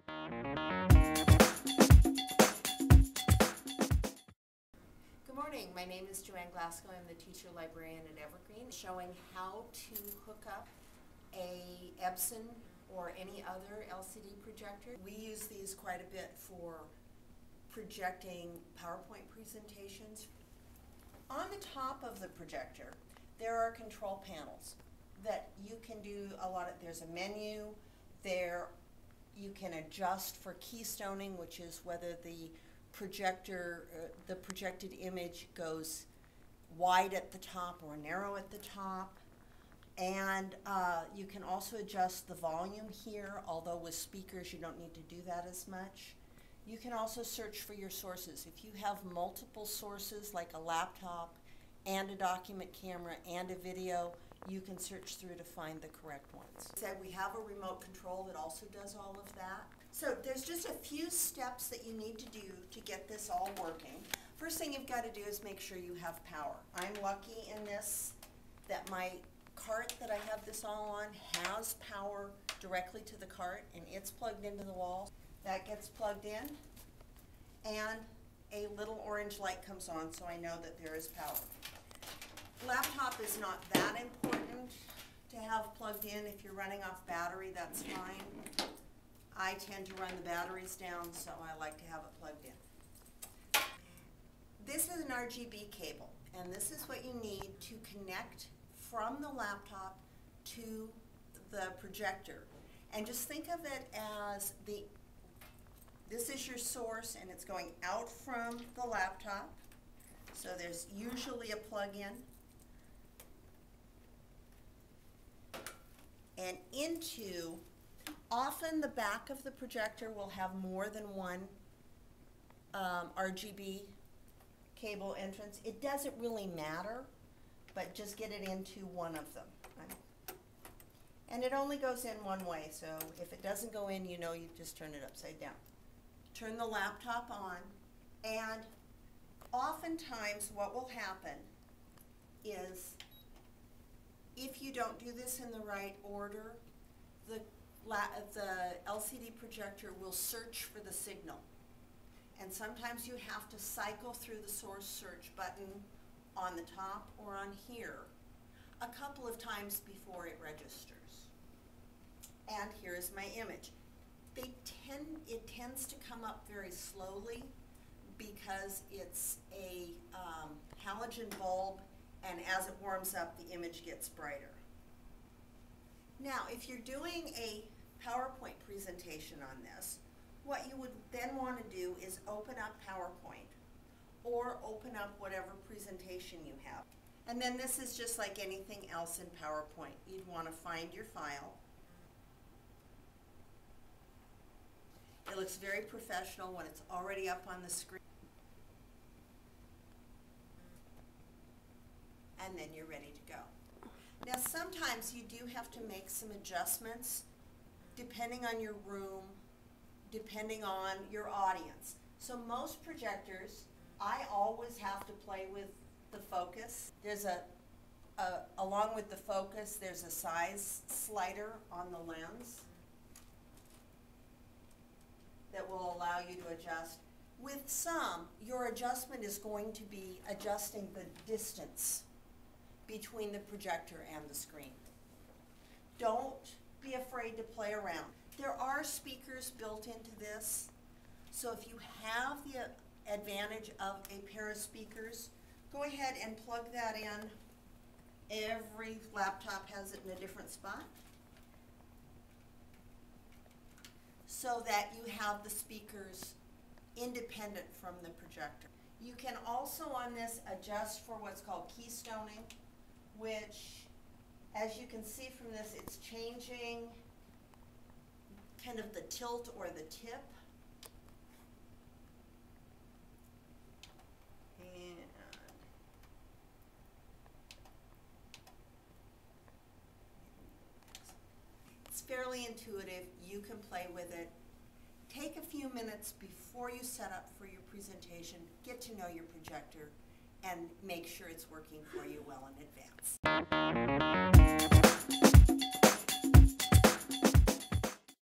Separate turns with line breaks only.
Good morning, my name is Joanne Glasgow. I'm the teacher librarian at Evergreen, showing how to hook up a Epson or any other LCD projector. We use these quite a bit for projecting PowerPoint presentations. On the top of the projector, there are control panels that you can do a lot of. There's a menu there. You can adjust for keystoning, which is whether the projector, the projected image goes wide at the top or narrow at the top. And you can also adjust the volume here, although with speakers you don't need to do that as much. You can also search for your sources. If you have multiple sources like a laptop and a document camera and a video, you can search through to find the correct ones. Said we have a remote control that also does all of that. So there's just a few steps that you need to do to get this all working. First thing you've got to do is make sure you have power. I'm lucky in this that my cart that I have this all on has power directly to the cart, and it's plugged into the wall. That gets plugged in, and a little orange light comes on, so I know that there is power. Laptop is not that important to have plugged in. If you're running off battery, that's fine. I tend to run the batteries down, so I like to have it plugged in. This is an RGB cable, and this is what you need to connect from the laptop to the projector. And just think of it as this is your source, and it's going out from the laptop. So there's usually a plug-in. And into, often the back of the projector will have more than one RGB cable entrance. It doesn't really matter, but just get it into one of them. And it only goes in one way, so if it doesn't go in, you know you just turn it upside down. Turn the laptop on, and oftentimes what will happen is if you don't do this in the right order, the LCD projector will search for the signal. And sometimes you have to cycle through the source search button on the top or on here a couple of times before it registers. And here is my image. It tends to come up very slowly because it's a halogen bulb, and as it warms up, the image gets brighter. Now, if you're doing a PowerPoint presentation on this, what you would then want to do is open up PowerPoint or open up whatever presentation you have. And then this is just like anything else in PowerPoint. You'd want to find your file. It looks very professional when it's already up on the screen. And then you're ready to go. Now sometimes you do have to make some adjustments depending on your room, depending on your audience. So most projectors, I always have to play with the focus. There's along with the focus, there's a size slider on the lens that will allow you to adjust. With some, your adjustment is going to be adjusting the distance between the projector and the screen. Don't be afraid to play around. There are speakers built into this, so if you have the advantage of a pair of speakers, go ahead and plug that in. Every laptop has it in a different spot, so that you have the speakers independent from the projector. You can also on this adjust for what's called keystoning, which, as you can see from this, it's changing kind of the tilt or the tip. And it's fairly intuitive. You can play with it. Take a few minutes before you set up for your presentation, get to know your projector, and make sure it's working for you well in advance.